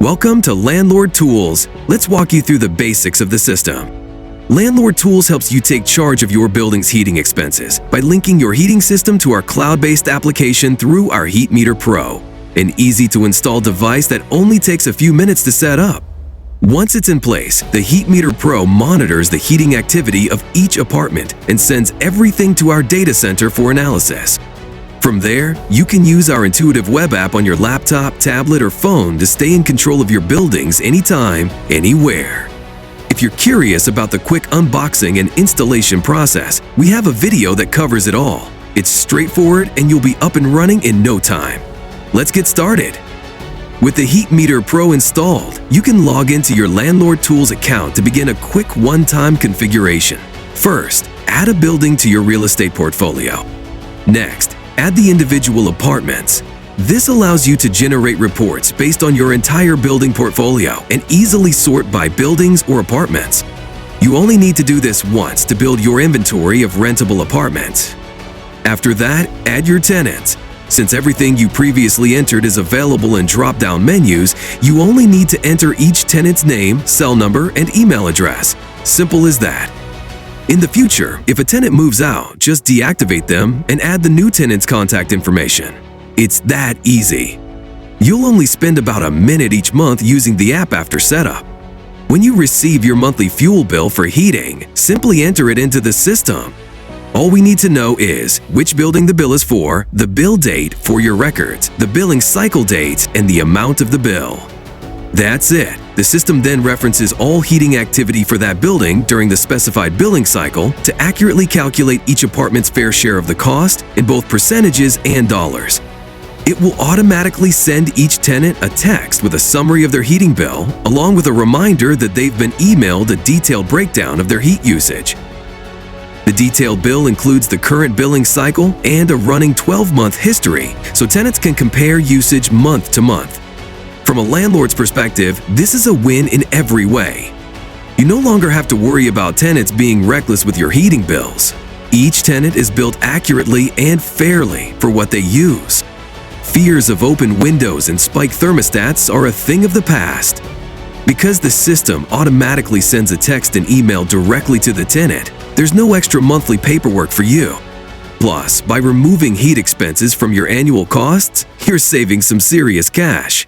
Welcome to Landlord-Tools. Let's walk you through the basics of the system. Landlord-Tools helps you take charge of your building's heating expenses by linking your heating system to our cloud-based application through our Heat Meter Pro, an easy-to-install device that only takes a few minutes to set up. Once it's in place, the Heat Meter Pro monitors the heating activity of each apartment and sends everything to our data center for analysis. From there, you can use our intuitive web app on your laptop, tablet, or phone to stay in control of your buildings anytime, anywhere. If you're curious about the quick unboxing and installation process, we have a video that covers it all. It's straightforward and you'll be up and running in no time. Let's get started. With the Heat Meter Pro installed, you can log into your Landlord-Tools account to begin a quick one-time configuration. First, add a building to your real estate portfolio. Next, add the individual apartments. This allows you to generate reports based on your entire building portfolio and easily sort by buildings or apartments. You only need to do this once to build your inventory of rentable apartments. After that, add your tenants. Since everything you previously entered is available in drop-down menus, you only need to enter each tenant's name, cell number, and email address. Simple as that. In the future, if a tenant moves out, just deactivate them and add the new tenant's contact information. It's that easy. You'll only spend about a minute each month using the app after setup. When you receive your monthly fuel bill for heating, simply enter it into the system. All we need to know is which building the bill is for, the bill date for your records, the billing cycle date, and the amount of the bill. That's it. The system then references all heating activity for that building during the specified billing cycle to accurately calculate each apartment's fair share of the cost in both percentages and dollars. It will automatically send each tenant a text with a summary of their heating bill, along with a reminder that they've been emailed a detailed breakdown of their heat usage. The detailed bill includes the current billing cycle and a running 12-month history, so tenants can compare usage month to month. From a landlord's perspective, this is a win in every way. You no longer have to worry about tenants being reckless with your heating bills. Each tenant is billed accurately and fairly for what they use. Fears of open windows and spiked thermostats are a thing of the past. Because the system automatically sends a text and email directly to the tenant, there's no extra monthly paperwork for you. Plus, by removing heat expenses from your annual costs, you're saving some serious cash.